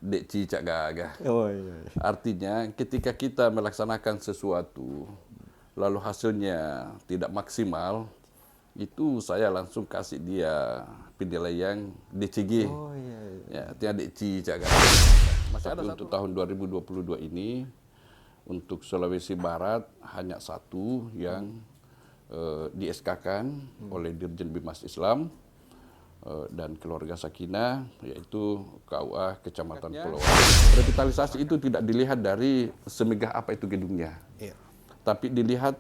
dek cicak gagah. Oh iya. Artinya ketika kita melaksanakan sesuatu lalu hasilnya tidak maksimal, itu saya langsung kasih dia penilaian DCG. Oh iya. Ya, artinya dek cicak gagah. Masih ada untuk tahun 2022 ini untuk Sulawesi Barat hanya satu yang di SK-kan oleh Dirjen Bimas Islam dan keluarga Sakinah, yaitu KUA Kecamatan Pulau Wali. Revitalisasi itu tidak dilihat dari semegah apa itu gedungnya, tapi dilihat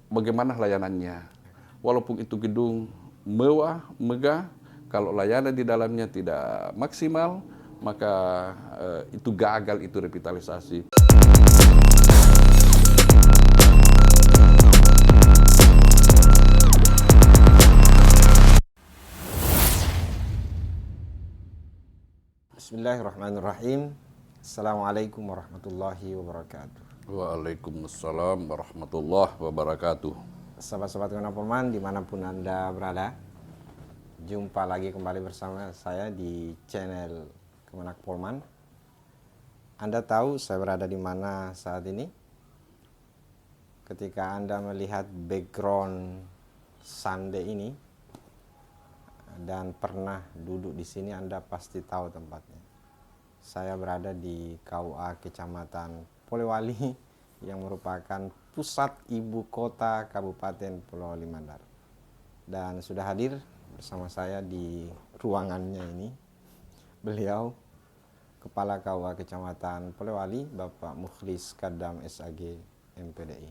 bagaimana layanannya. Walaupun itu gedung mewah, megah, kalau layanan di dalamnya tidak maksimal, maka itu gagal itu revitalisasi. Bismillahirrahmanirrahim. Assalamualaikum warahmatullahi wabarakatuh. Waalaikumsalam warahmatullahi wabarakatuh. Sahabat-sahabat Kemenak Polman dimanapun Anda berada, jumpa lagi kembali bersama saya di channel Kemenak Polman. Anda tahu saya berada di mana saat ini? Ketika Anda melihat background Sande ini dan pernah duduk di sini, Anda pasti tahu tempatnya. Saya berada di KUA Kecamatan Polewali yang merupakan pusat ibu kota Kabupaten Pulau Wali Mandar. Dan sudah hadir bersama saya di ruangannya ini beliau Kepala KUA Kecamatan Polewali, Bapak Mukhlis Kadam SAG MPDI.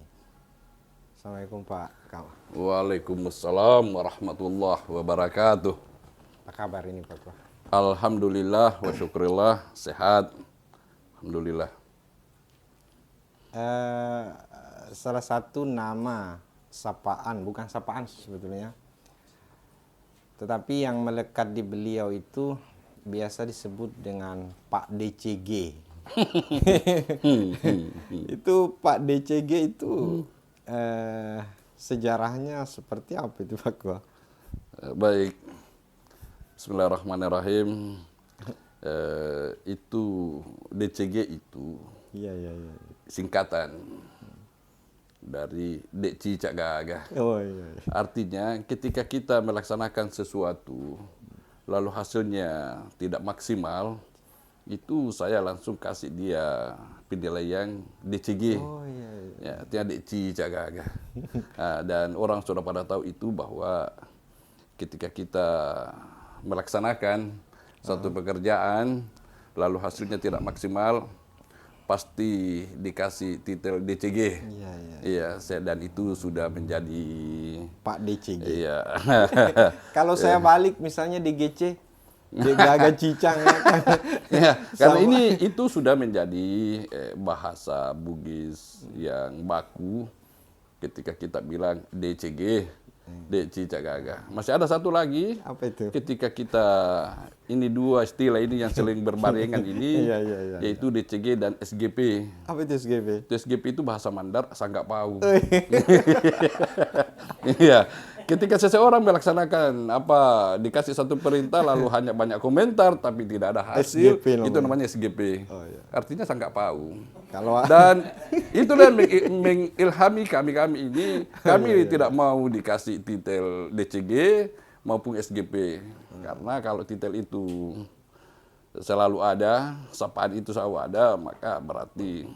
Assalamualaikum Pak KUA. Waalaikumsalam warahmatullahi wabarakatuh. Apa kabar ini Pak KUA? Alhamdulillah wa syukurillah, sehat. Alhamdulillah. Salah satu nama sapaan, bukan sapaan sebetulnya, tetapi yang melekat di beliau itu biasa disebut dengan Pak DCG. Itu Pak DCG itu sejarahnya seperti apa itu Pak KUA? Baik. Bismillahirrahmanirrahim. Itu DCG itu singkatan dari dek cicak gagah. Oh iya. Artinya ketika kita melaksanakan sesuatu lalu hasilnya tidak maksimal, itu saya langsung kasih dia penilaian DCG. Oh iya. Ya, artinya dek cicak gagah. Dan orang sudah pada tahu itu bahwa ketika kita melaksanakan satu pekerjaan lalu hasilnya tidak maksimal, pasti dikasih titel DCG. Iya, dan itu sudah menjadi Pak DCG. Iya. Kalau saya balik misalnya di GC, dia gagah cicang. Ya, karena itu sudah menjadi bahasa Bugis yang baku ketika kita bilang DCG. Dek cicak gagah. Masih ada satu lagi. Apa itu? Ketika kita ini dua istilah ini yang saling berbarengan ini, yaitu DCG dan SGP. Apa itu SGP? SGP itu bahasa Mandar, sanggak pau. Iya. Ketika seseorang melaksanakan dikasih satu perintah lalu hanya banyak komentar tapi tidak ada hasil, SGP itu namanya SGP. Artinya sanggak pau. Dan itu dan mengilhami kami ini, kami tidak mau dikasih titel DCG maupun SGP. Karena kalau titel itu selalu ada, sapaan itu selalu ada, maka berarti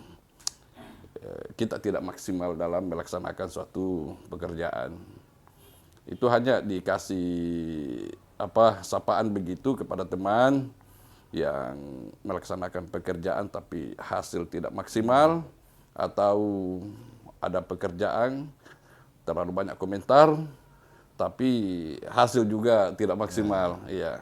kita tidak maksimal dalam melaksanakan suatu pekerjaan. Itu hanya dikasih sapaan begitu kepada teman yang melaksanakan pekerjaan tapi hasil tidak maksimal, atau ada pekerjaan terlalu banyak komentar tapi hasil juga tidak maksimal. Iya.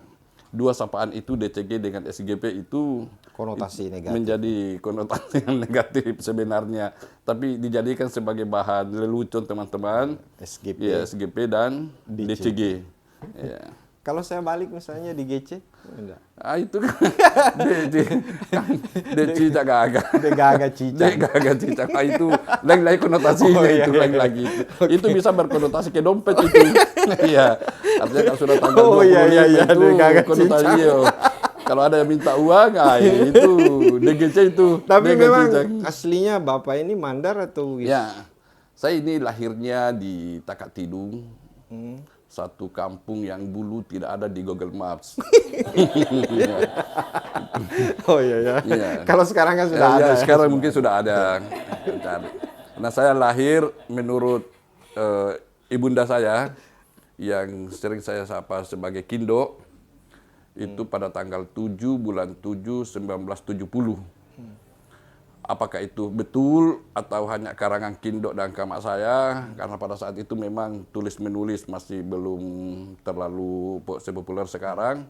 Dua sapaan itu DCG dengan SGP itu konotasi negatif. Menjadi konotasi yang negatif sebenarnya, tapi dijadikan sebagai bahan lelucon teman-teman. SGP. Ya, SGP dan DCG. Ya. Kalau saya balik misalnya di GC, enggak. Itu kan dek cicak gagah. Dek gagah cicak. Dek gagah cicak. Itu lain-lain konotasinya itu lain-lagi. Itu bisa berkonotasi ke dompet itu. Iya. Artinya kalau sudah tanggal 25 itu konotasinya. Kalau ada yang minta uang, itu DGC itu. Tapi DGC memang Cang. aslinya Bapak ini Mandar atau Wis? Ya, saya ini lahirnya di Takak Tidung, satu kampung yang dulu tidak ada di Google Maps. Oh iya ya. Iya. Kalau sekarang kan sudah Ya, ada. sekarang mungkin sudah ada. Nah, saya lahir menurut ibunda saya yang sering saya sapa sebagai Kindo itu pada tanggal 7 bulan 7 1970. Apakah itu betul atau hanya karangan Kindo dan kamak saya, karena pada saat itu memang tulis menulis masih belum terlalu sepopuler sekarang.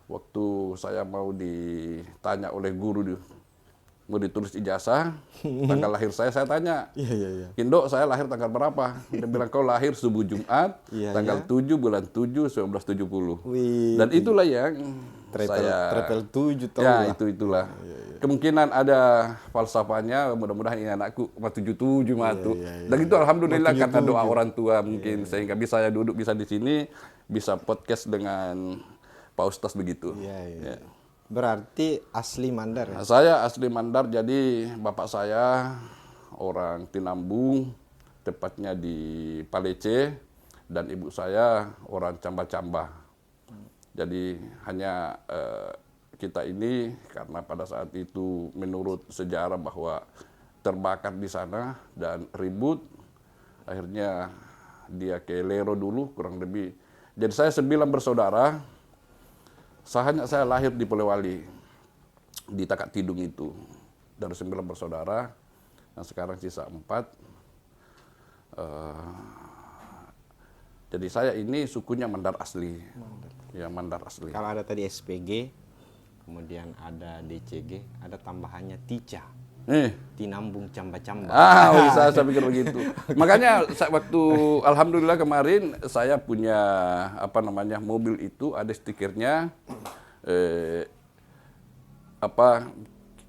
Waktu saya mau ditanya oleh guru mau ditulis ijazah, tanggal lahir saya tanya, Iya. Kindo, saya lahir tanggal berapa? Dia bilang, kau lahir subuh Jumat, Iya, tanggal 7 bulan 7 1970. Wih, Dan itulah yang saya... Triple 7 tahu Ya, lah. itulah. Kemungkinan ada falsafahnya, mudah-mudahan ini anakku 77 matu. Dan itu alhamdulillah karena doa orang tua mungkin, sehingga bisa saya duduk bisa di sini, bisa podcast dengan Pak Ustaz begitu. Iya. Berarti asli Mandar ya? Nah, saya asli Mandar, jadi bapak saya orang Tinambung, tepatnya di Palece, dan ibu saya orang Camba-Camba. Jadi hanya kita ini karena pada saat itu menurut sejarah bahwa terbakar di sana dan ribut, akhirnya dia ke Lero dulu kurang lebih. Jadi saya 9 bersaudara. Sahanya saya lahir di Polewali, di Takak Tidung itu. Dari 9 bersaudara, yang sekarang sisa 4. Jadi saya ini sukunya Mandar asli. Ya, Mandar asli. Kalau ada tadi SPG, kemudian ada DCG, ada tambahannya Tica. Tinambung Camba-Camba. Saya pikir begitu. Makanya waktu alhamdulillah kemarin saya punya mobil itu ada stikernya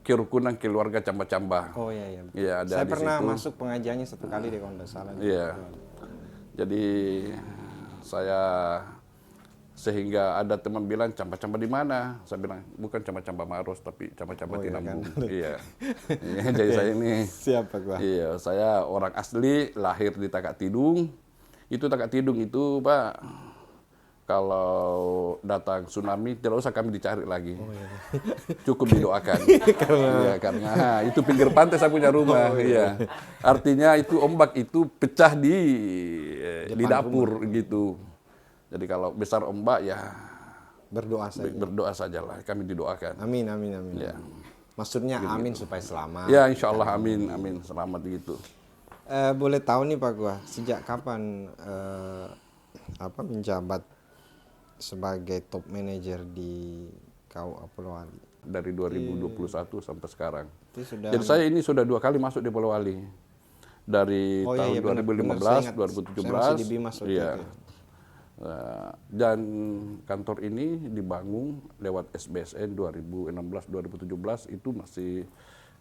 kerukunan keluarga Camba-Camba. Oh iya. Iya, ada Saya di pernah situ. masuk pengajiannya 1 kali deh kalau nggak salah. Iya. Jadi saya sehingga ada teman bilang Camba-Camba di mana? Saya bilang bukan Camba-Camba Maros tapi Camba-Camba Tinambung. Kan? Iya. Jadi saya ini. Siapa gua? Iya, saya orang asli lahir di Takak Tidung. Itu Takak Tidung itu, Pak, kalau datang tsunami tidak usah kami dicari lagi. Cukup didoakan. karena itu pinggir pantai saya punya rumah. Iya. Artinya itu ombak itu pecah di dapur gitu. Jadi kalau besar ombak ya Berdoa saja. berdoa sajalah, kami didoakan. Amin. Ya. Maksudnya amin supaya selamat. Ya, insya Allah amin, selamat gitu. Boleh tahu nih Pak Gua, sejak kapan menjabat sebagai top manager di KUA Polewali? Dari 2021 sampai sekarang. Sudah... Jadi saya ini sudah 2 kali masuk di Polewali. Dari tahun 2015, 2017. Saya masih di Bimas waktu iya. itu. Dan kantor ini dibangun lewat SBSN 2016-2017 itu masih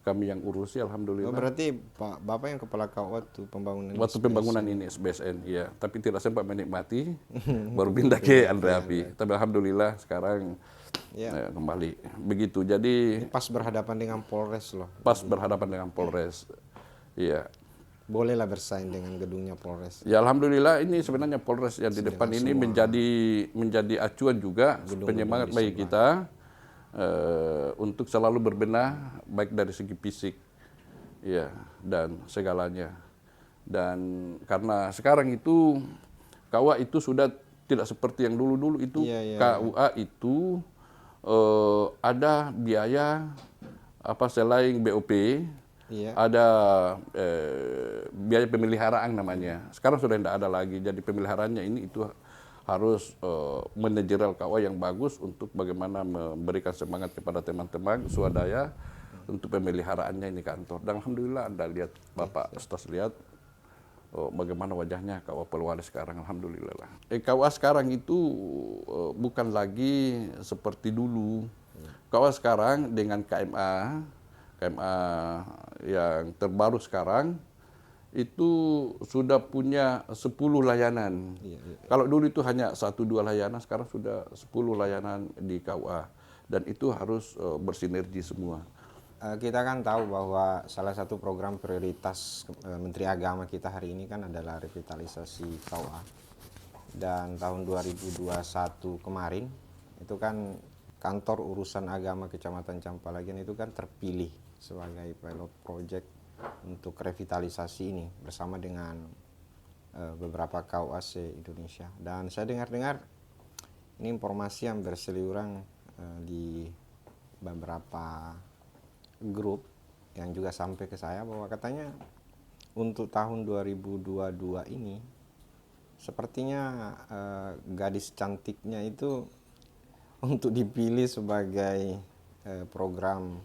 kami yang urusi alhamdulillah. Berarti Pak Bapak yang kepala KUA waktu pembangunan Pembangunan ini SBSN, iya. Tapi tidak sempat menikmati, baru pindah ke Andre Api. Tapi alhamdulillah sekarang kembali. Begitu, jadi... Pas berhadapan dengan Polres loh. Pas berhadapan dengan Polres, iya. Bolehlah bersaing dengan gedungnya Polres. Ya alhamdulillah ini sebenarnya Polres yang di depan ini menjadi acuan juga, penyemangat bagi kita untuk selalu berbenah baik dari segi fisik, ya, dan segalanya. Dan karena sekarang itu KUA itu sudah tidak seperti yang dulu itu. KUA itu ada biaya selain BOP. Ada biaya pemeliharaan namanya. Sekarang sudah tidak ada lagi. Jadi pemeliharaannya ini itu harus manajerial KUA yang bagus untuk bagaimana memberikan semangat kepada teman-teman swadaya untuk pemeliharaannya ini kantor. Dan alhamdulillah Anda lihat, Bapak Ustaz lihat bagaimana wajahnya KUA Polewali sekarang, alhamdulillah lah. KUA sekarang itu bukan lagi seperti dulu. KUA sekarang dengan KMA yang terbaru sekarang itu sudah punya 10 layanan. Kalau dulu itu hanya 1-2 layanan, sekarang sudah 10 layanan di KUA. dan itu harus bersinergi semua. Kita kan tahu bahwa salah satu program prioritas Menteri Agama kita hari ini kan adalah revitalisasi KUA. Dan tahun 2021 kemarin itu kan kantor urusan agama Kecamatan Campalagian itu kan terpilih sebagai pilot project untuk revitalisasi ini bersama dengan beberapa KUA se-Indonesia. Dan saya dengar-dengar ini informasi yang berseliweran di beberapa grup yang juga sampai ke saya bahwa katanya untuk tahun 2022 ini sepertinya gadis cantiknya itu untuk dipilih sebagai program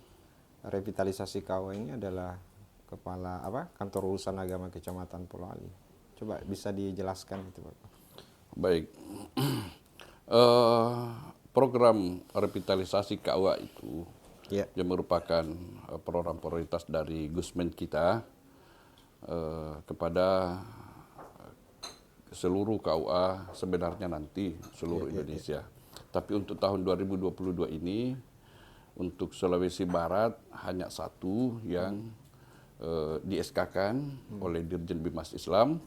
revitalisasi KUA ini adalah kepala kantor urusan agama Kecamatan Polowali. Coba bisa dijelaskan itu, Pak. Baik. Program revitalisasi KUA itu yang merupakan program prioritas dari Gusmen kita kepada seluruh KUA sebenarnya nanti seluruh Indonesia. Tapi untuk tahun 2022 ini untuk Sulawesi Barat hanya satu yang di SK-kan oleh Dirjen Bimas Islam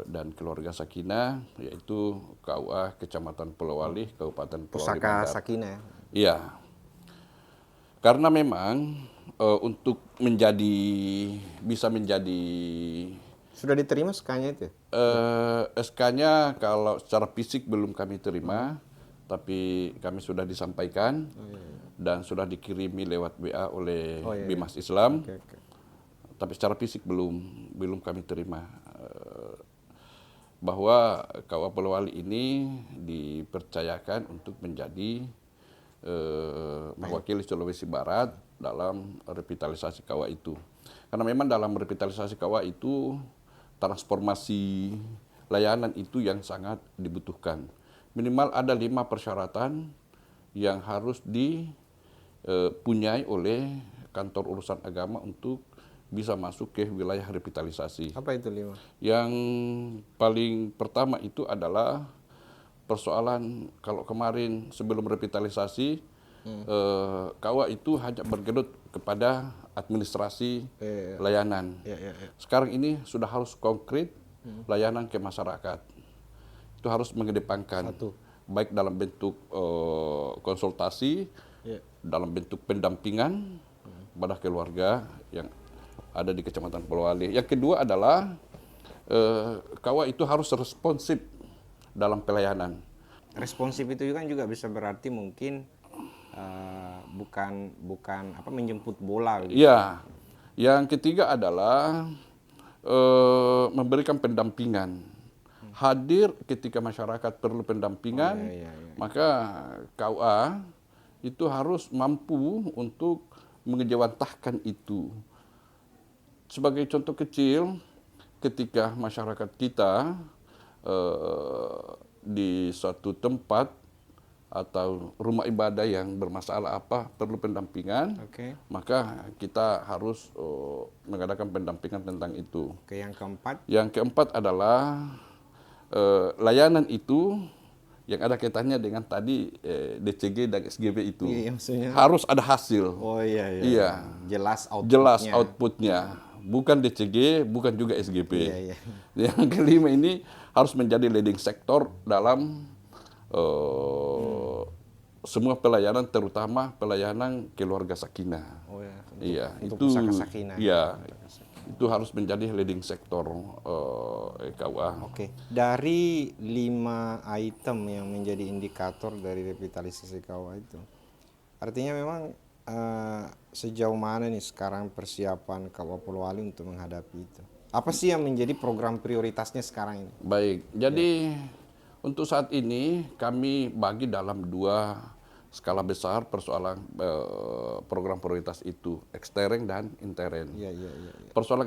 dan keluarga Sakinah, yaitu KUA Kecamatan Polowali, Kabupaten Polowali Pusaka Mandar. Sakinah. Iya. Karena memang untuk bisa menjadi sudah diterima SK-nya itu? SK-nya kalau secara fisik belum kami terima, tapi kami sudah disampaikan dan sudah dikirimi lewat WA oleh Bimas Islam. Tapi secara fisik belum kami terima. Bahwa KUA Polowali ini dipercayakan untuk menjadi mewakili Sulawesi Barat dalam revitalisasi KUA itu. Karena memang dalam revitalisasi KUA itu transformasi layanan itu yang sangat dibutuhkan. Minimal ada 5 persyaratan yang harus dipunyai oleh kantor urusan agama untuk bisa masuk ke wilayah revitalisasi. Apa itu 5? Yang paling pertama itu adalah persoalan kalau kemarin sebelum revitalisasi KUA itu hanya bergelut kepada administrasi layanan. Sekarang ini sudah harus konkret layanan ke masyarakat. Itu harus mengedepankan baik dalam bentuk konsultasi, dalam bentuk pendampingan pada keluarga yang ada di Kecamatan Polowali. Yang kedua adalah KUA itu harus responsif dalam pelayanan. Responsif itu kan juga bisa berarti mungkin bukan menjemput bola. Gitu. Iya. Yang ketiga adalah memberikan pendampingan. Hadir ketika masyarakat perlu pendampingan, maka KUA itu harus mampu untuk mengejawantahkan itu. Sebagai contoh kecil, ketika masyarakat kita di suatu tempat atau rumah ibadah yang bermasalah perlu pendampingan, maka kita harus mengadakan pendampingan tentang itu. Yang keempat? Yang keempat adalah layanan itu yang ada kaitannya dengan tadi DCG dan SGB itu harus ada hasil. Iya. Jelas outputnya. Bukan DCG, bukan juga SGP. Yang kelima ini harus menjadi leading sektor dalam semua pelayanan, terutama pelayanan keluarga Sakinah. Untuk Pusaka Sakinah. Iya, itu harus menjadi leading sektor KUA. Dari 5 item yang menjadi indikator dari revitalisasi KUA itu, artinya memang sejauh mana nih sekarang persiapan KUA Polowali untuk menghadapi itu? Apa sih yang menjadi program prioritasnya sekarang ini? Baik, jadi untuk saat ini kami bagi dalam 2 skala besar persoalan program prioritas itu, ekstern dan intern. Persoalan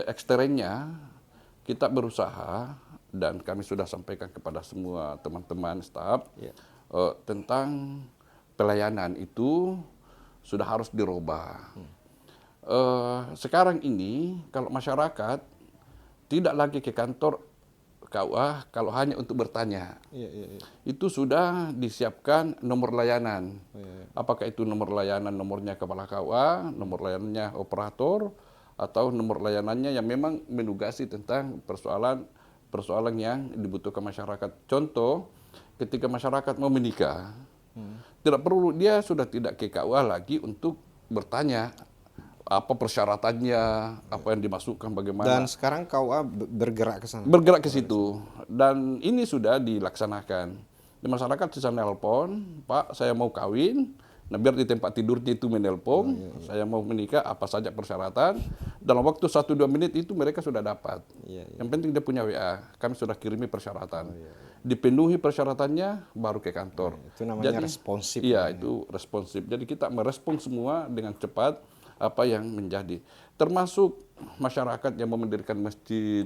eksternnya kita berusaha dan kami sudah sampaikan kepada semua teman-teman staf tentang pelayanan itu sudah harus dirubah. Sekarang ini kalau masyarakat tidak lagi ke kantor KUA kalau hanya untuk bertanya. Iya, iya, iya. Itu sudah disiapkan nomor layanan. Oh, iya, iya. Apakah itu nomor layanan nomornya kepala KUA, nomor layanannya operator, atau nomor layanannya yang memang menugasi tentang persoalan yang dibutuhkan masyarakat. Contoh, ketika masyarakat mau menikah, tidak perlu, dia sudah tidak ke KUA lagi untuk bertanya apa persyaratannya, apa yang dimasukkan, bagaimana. Dan sekarang KUA bergerak ke sana. Bergerak ke situ. Dan ini sudah dilaksanakan. Di masyarakat bisa nelpon, Pak, saya mau kawin. Nah, biar di tempat tidurnya itu menelpon, saya mau menikah, apa saja persyaratan. Dalam waktu 1-2 menit itu mereka sudah dapat. Iya, iya. Yang penting dia punya WA, kami sudah kirimi persyaratan. Dipenuhi persyaratannya, baru ke kantor. Itu namanya responsif. Iya, itu responsif. Jadi kita merespons semua dengan cepat apa yang menjadi. Termasuk masyarakat yang mau mendirikan masjid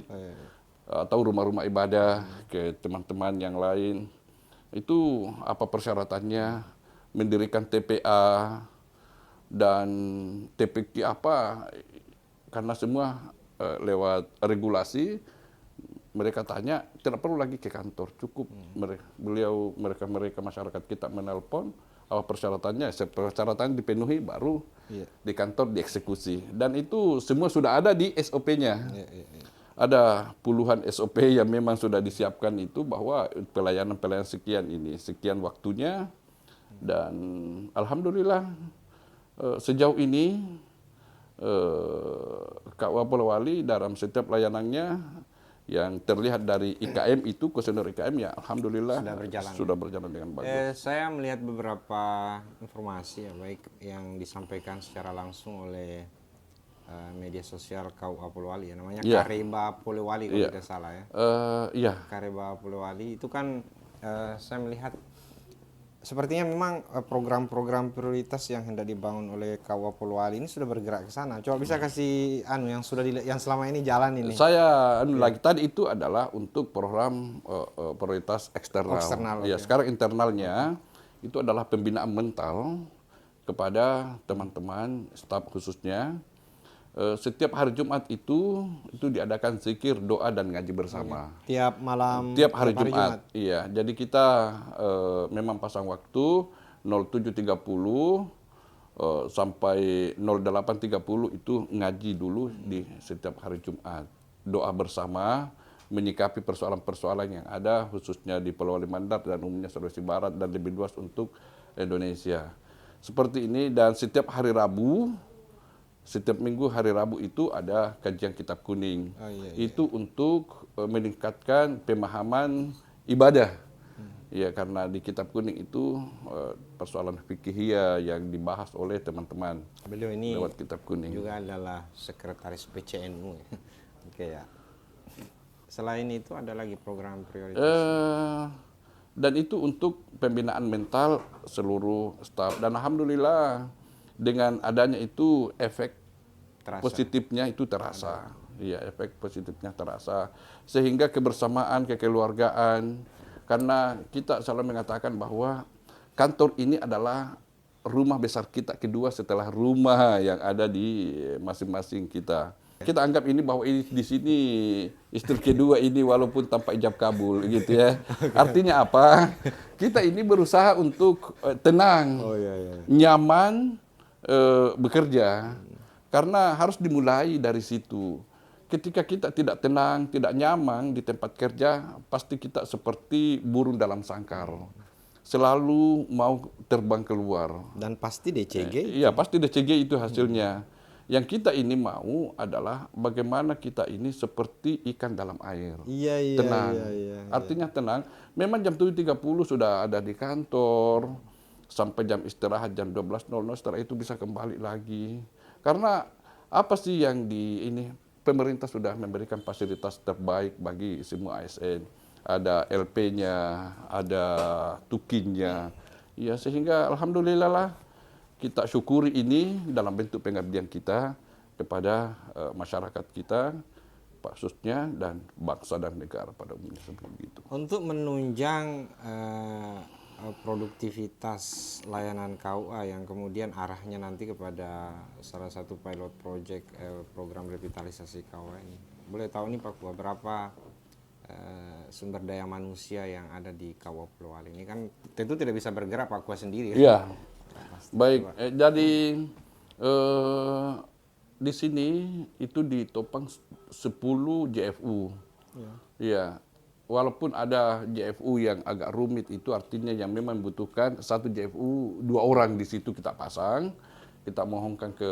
atau rumah-rumah ibadah ke teman-teman yang lain. Itu apa persyaratannya, mendirikan TPA dan TPQ apa, karena semua lewat regulasi. Mereka tanya, tidak perlu lagi ke kantor, cukup mereka masyarakat kita menelpon, apa persyaratannya, persyaratan dipenuhi baru di kantor dieksekusi. Dan itu semua sudah ada di SOP-nya. Ada puluhan SOP yang memang sudah disiapkan itu, bahwa pelayanan sekian ini, sekian waktunya. Dan alhamdulillah sejauh ini KUA Polewali dalam setiap layanannya yang terlihat dari IKM itu, kuesioner IKM, ya alhamdulillah sudah berjalan dengan bagus. Saya melihat beberapa informasi ya, baik yang disampaikan secara langsung oleh media sosial KUA Polewali, ya, namanya Kareba Polewali kalau tidak salah ya. Iya. Kareba Polewali itu kan saya melihat sepertinya memang program-program prioritas yang hendak dibangun oleh KUA Polewali ini sudah bergerak ke sana. Coba bisa kasih yang sudah yang selama ini jalan ini. Saya lagi tadi itu adalah untuk program prioritas eksternal. Ya, sekarang internalnya itu adalah pembinaan mental kepada teman-teman staf khususnya. Setiap hari Jumat itu diadakan zikir, doa dan ngaji bersama. Tiap malam. Tiap hari Jumat. Iya, jadi kita memang pasang waktu 07.30 sampai 08.30 itu ngaji dulu di setiap hari Jumat. Doa bersama, menyikapi persoalan-persoalan yang ada khususnya di Polewali Mandar dan umumnya Sulawesi Barat dan lebih luas untuk Indonesia. Seperti ini, dan setiap hari Rabu, setiap minggu hari Rabu itu ada kajian kitab kuning. Itu untuk meningkatkan pemahaman ibadah. Ya, karena di kitab kuning itu persoalan fikihiyah yang dibahas oleh teman-teman. Beliau ini lewat kitab kuning juga adalah sekretaris PCNU. Oke ya. Selain itu ada lagi program prioritas. Dan itu untuk pembinaan mental seluruh staf. Dan alhamdulillah dengan adanya itu efek positifnya itu terasa. Iya, efek positifnya terasa. Sehingga kebersamaan, kekeluargaan. Karena kita selalu mengatakan bahwa kantor ini adalah rumah besar kita kedua setelah rumah yang ada di masing-masing kita. Kita anggap ini bahwa ini di sini istri kedua ini walaupun tanpa ijab kabul gitu ya. Artinya apa? Kita ini berusaha untuk tenang, nyaman, bekerja, karena harus dimulai dari situ. Ketika kita tidak tenang, tidak nyaman di tempat kerja, pasti kita seperti burung dalam sangkar, selalu mau terbang keluar. Dan pasti DCG? Iya, pasti DCG itu hasilnya. Yang kita ini mau adalah bagaimana kita ini seperti ikan dalam air. Tenang. Artinya tenang. Memang jam 7.30 sudah ada di kantor, sampai jam istirahat jam 12.00, setelah itu bisa kembali lagi. Karena apa sih yang pemerintah sudah memberikan fasilitas terbaik bagi semua ASN. Ada LP-nya, ada tukinnya. Ya, sehingga alhamdulillah lah kita syukuri ini dalam bentuk pengabdian kita kepada masyarakat kita, khususnya, dan bangsa dan negara pada umumnya seperti itu. Untuk menunjang produktivitas layanan KUA yang kemudian arahnya nanti kepada salah satu pilot project program revitalisasi KUA ini. Boleh tahu nih Pak Kua, berapa sumber daya manusia yang ada di KUA Polewali ini kan tentu tidak bisa bergerak Pak Kua sendiri. Iya. Baik, jadi di sini itu ditopang 10 JFU. Iya. Walaupun ada JFU yang agak rumit, itu artinya yang memang membutuhkan satu JFU 2 orang di situ kita pasang. Kita mohonkan ke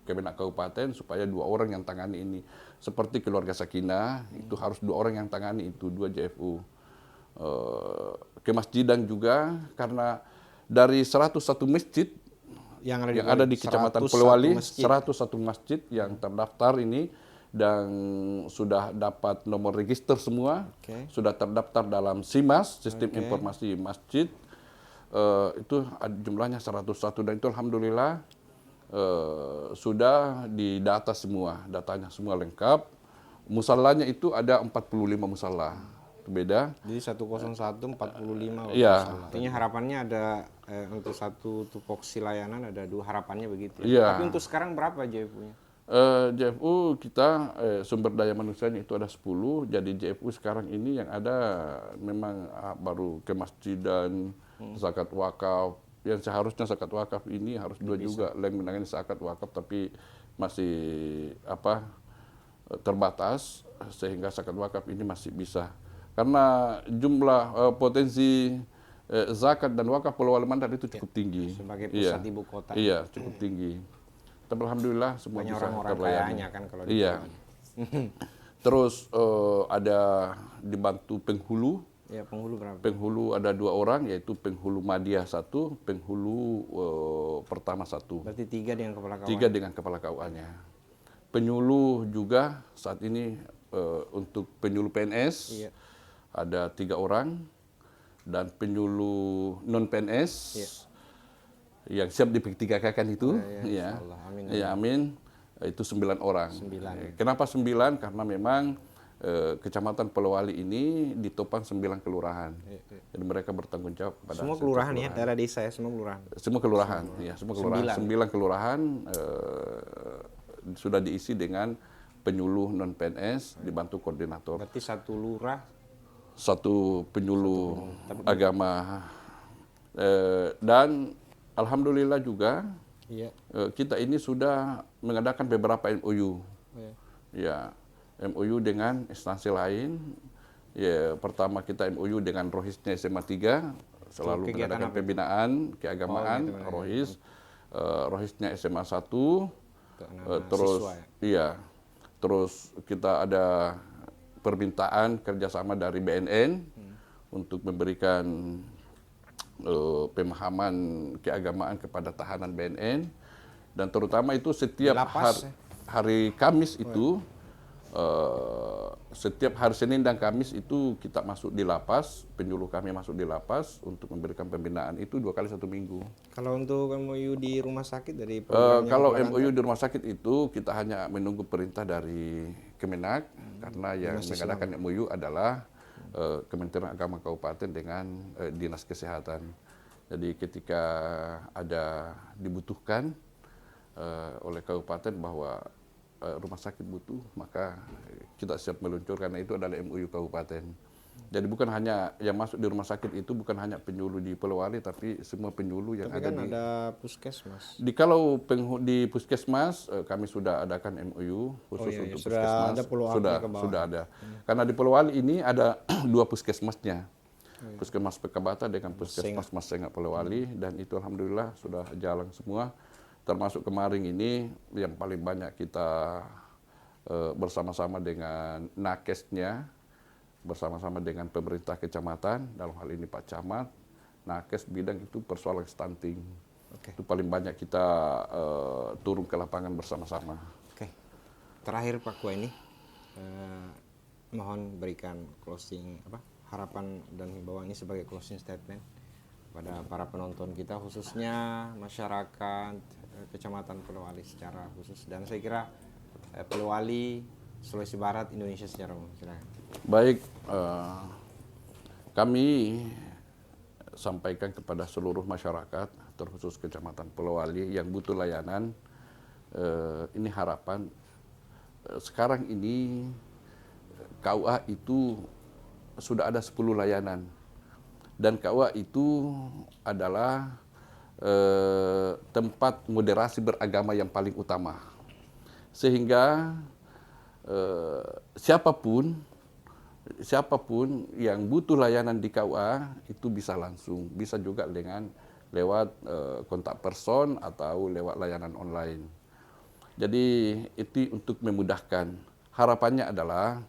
Kemenak Kabupaten supaya 2 orang yang tangani ini. Seperti keluarga Sakinah, itu harus 2 orang yang tangani itu 2 JFU. Kemasjidan juga, karena dari 101 masjid yang ada di Kecamatan Polewali, 101 masjid yang terdaftar ini dan sudah dapat nomor register semua, sudah terdaftar dalam SIMAS, Sistem Informasi Masjid, itu jumlahnya 101 dan itu alhamdulillah sudah didata semua, datanya semua lengkap. Musallanya itu ada 45 musalla. Itu beda. Jadi 101 45. Iya. Artinya harapannya ada untuk satu tupoksi layanan ada 2 harapannya begitu. Iya. Tapi untuk sekarang berapa JFU-nya? JFU kita sumber daya manusianya itu ada 10. Jadi JFU sekarang ini yang ada memang baru kemasjidan, zakat wakaf. Yang seharusnya zakat wakaf ini harus 2 juga yang menangani zakat wakaf, tapi masih terbatas sehingga zakat wakaf ini masih bisa. Karena jumlah potensi zakat dan wakaf Polewali Mandar itu cukup tinggi. Sebagai pusat ibu kota. Iya, cukup tinggi. Tapi alhamdulillah semua banyak bisa orang-orang kayanya kan kalau di Iya. Terus ada dibantu penghulu. Ya, penghulu berapa? Penghulu ada 2 orang, yaitu penghulu Madiah 1, penghulu pertama 1. Berarti 3 dengan kepala KUA. 3 dengan kepala KUA-nya. Penyuluh juga saat ini untuk penyuluh PNS ada 3 orang dan penyuluh non PNS yang siap di P3K kan itu, amin. Ya, amin. Itu 9 orang. 9. Kenapa 9? Karena memang Kecamatan Polewali ini ditopang 9 kelurahan. Jadi mereka bertanggung jawab pada semua kelurahan ya, daerah desa ya, semua kelurahan. Semua kelurahan, ya, semua kelurahan. 9 kelurahan sudah diisi dengan penyuluh non PNS dibantu koordinator. Berarti 1 lurah, 1 penyuluh agama. Dan alhamdulillah juga kita ini sudah mengadakan beberapa MOU. Ya, MOU dengan instansi lain. Ya, pertama kita MOU dengan Rohisnya SMA 3, selalu mengadakan pembinaan keagamaan, Rohis. Rohisnya SMA 1, terus terus kita ada permintaan kerjasama dari BNN untuk memberikan pemahaman keagamaan kepada tahanan BNN, dan terutama itu setiap hari Kamis itu setiap hari Senin dan Kamis itu kita masuk di lapas, penyuluh kami masuk di lapas untuk memberikan pembinaan itu 2 kali 1 minggu. Kalau untuk MOU di rumah sakit dari kalau MOU di rumah sakit itu kita hanya menunggu perintah dari Kemenak, karena yang mengadakan MOU adalah Kementerian Agama Kabupaten dengan Dinas Kesehatan. Jadi ketika ada dibutuhkan oleh kabupaten bahwa rumah sakit butuh, maka kita siap meluncurkan. Itu adalah MOU kabupaten. Jadi bukan hanya yang masuk di rumah sakit itu bukan hanya penyuluh di Polewali, tapi semua penyuluh yang ada di. Ada puskesmas. Kalau di puskesmas kami sudah adakan MOU khusus untuk puskesmas. Sudah ada. Karena di Polewali ini ada 2 puskesmasnya. Puskesmas Pekabata dengan puskesmas Masenga Polewali, dan itu alhamdulillah sudah jalan semua. Termasuk kemarin ini yang paling banyak kita bersama-sama dengan nakesnya, bersama-sama dengan pemerintah kecamatan, dalam hal ini Pak Camat, nakes bidang itu persoalan stunting. Itu paling banyak kita turun ke lapangan bersama-sama. Terakhir Pak Kua ini, mohon berikan closing harapan dan himbauan ini sebagai closing statement pada para penonton kita, khususnya masyarakat Kecamatan Polewali secara khusus, dan saya kira Polewali, Sulawesi Barat, Indonesia secara umum. Silakan. Baik, kami sampaikan kepada seluruh masyarakat, terkhusus Kecamatan Polewali yang butuh layanan, ini harapan. Sekarang ini KUA itu sudah ada 10 layanan. Dan KUA itu adalah tempat moderasi beragama yang paling utama. Sehingga siapapun yang butuh layanan di KUA itu bisa langsung, bisa juga dengan lewat kontak person atau lewat layanan online. Jadi itu untuk memudahkan. Harapannya adalah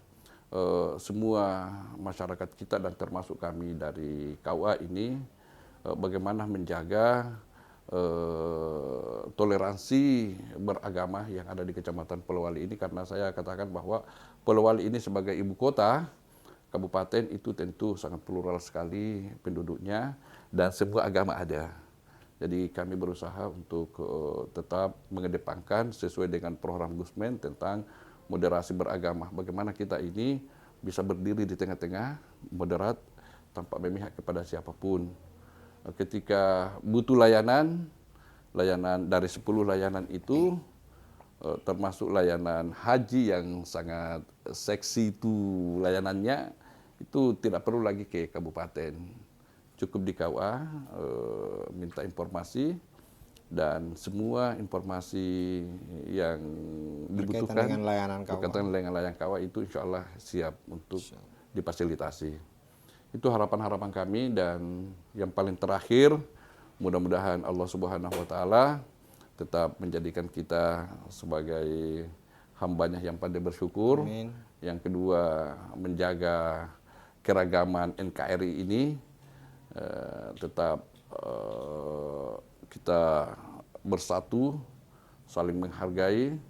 semua masyarakat kita dan termasuk kami dari KUA ini bagaimana menjaga toleransi beragama yang ada di Kecamatan Polowali ini, karena saya katakan bahwa Polowali ini sebagai ibu kota kabupaten itu tentu sangat plural sekali penduduknya dan semua agama ada. Jadi kami berusaha untuk tetap mengedepankan sesuai dengan program Gusmen tentang moderasi beragama. Bagaimana kita ini bisa berdiri di tengah-tengah, moderat, tanpa memihak kepada siapapun. Ketika butuh layanan dari 10 layanan itu, termasuk layanan haji yang sangat seksi itu layanannya, itu tidak perlu lagi ke kabupaten. Cukup di KUA, minta informasi, dan semua informasi yang dibutuhkan berkaitan dengan layanan KUA itu insya Allah siap untuk difasilitasi. Itu harapan-harapan kami, dan yang paling terakhir, mudah-mudahan Allah Subhanahu wa Ta'ala tetap menjadikan kita sebagai hambanya yang pandai bersyukur. Amin. Yang kedua, menjaga keragaman NKRI ini, tetap kita bersatu, saling menghargai,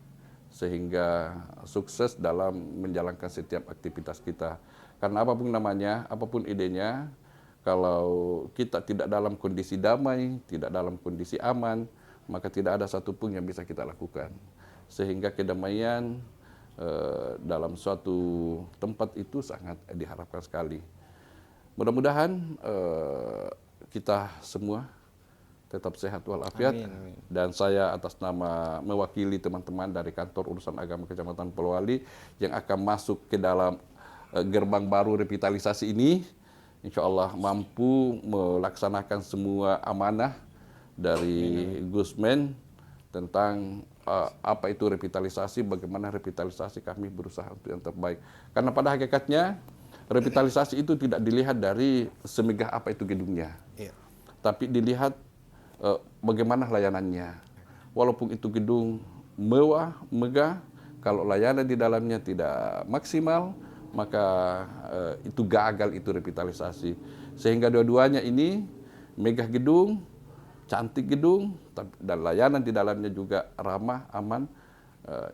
sehingga sukses dalam menjalankan setiap aktivitas kita. Karena apapun namanya, apapun idenya, kalau kita tidak dalam kondisi damai, tidak dalam kondisi aman, maka tidak ada satupun yang bisa kita lakukan. Sehingga kedamaian dalam suatu tempat itu sangat diharapkan sekali. Mudah-mudahan kita semua tetap sehat walafiat. Amin, amin. Dan saya atas nama mewakili teman-teman dari Kantor Urusan Agama Kecamatan Polowali yang akan masuk ke dalam gerbang baru revitalisasi ini, insya Allah mampu melaksanakan semua amanah dari Gusmen tentang apa itu revitalisasi, bagaimana revitalisasi, kami berusaha untuk yang terbaik. Karena pada hakikatnya revitalisasi itu tidak dilihat dari semegah apa itu gedungnya, tapi dilihat bagaimana layanannya. Walaupun itu gedung mewah, megah, kalau layanan di dalamnya tidak maksimal, maka itu gagal itu revitalisasi. Sehingga dua-duanya ini, megah gedung, cantik gedung, dan layanan di dalamnya juga ramah, aman,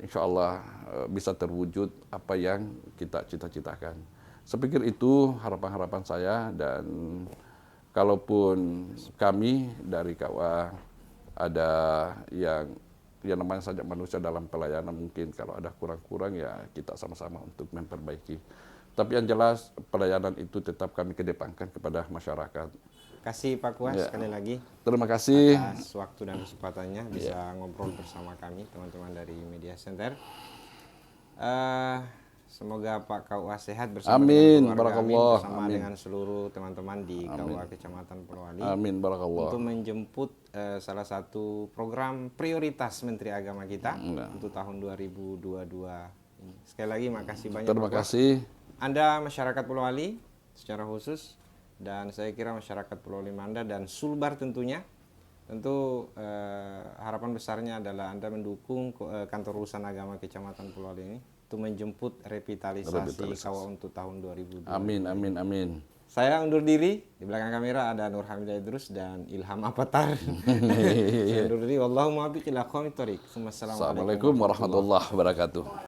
insya Allah bisa terwujud apa yang kita cita-citakan. Saya pikir itu harapan-harapan saya, dan kalaupun kami dari KUA ada yang namanya saja manusia dalam pelayanan, mungkin kalau ada kurang-kurang ya kita sama-sama untuk memperbaiki. Tapi yang jelas pelayanan itu tetap kami kedepankan kepada masyarakat. Kasih Pak Kuas sekali lagi. Terima kasih atas waktu dan kesempatannya bisa ngobrol bersama kami teman-teman dari Media Center. Semoga Pak KUA sehat bersama dengan keluarga, bersama dengan seluruh teman-teman di KUA Kecamatan Polowali. Amin, barakallah. Untuk menjemput salah satu program prioritas Menteri Agama kita untuk tahun 2022 ini. Sekali lagi makasih banyak. Terima kasih. Anda masyarakat Polowali secara khusus, dan saya kira masyarakat Polowali Manda dan Sulbar tentunya. Tentu harapan besarnya adalah Anda mendukung Kantor Urusan Agama Kecamatan Polowali ini untuk menjemput revitalisasi KUA untuk tahun 2022. Amin, amin, amin. Saya undur diri. Di belakang kamera ada Nur Hamidah Idrus dan Ilham Apatar. Saya undur diri. Wallahumma biqil aqwamit thoriq. Assalamualaikum warahmatullahi wabarakatuh.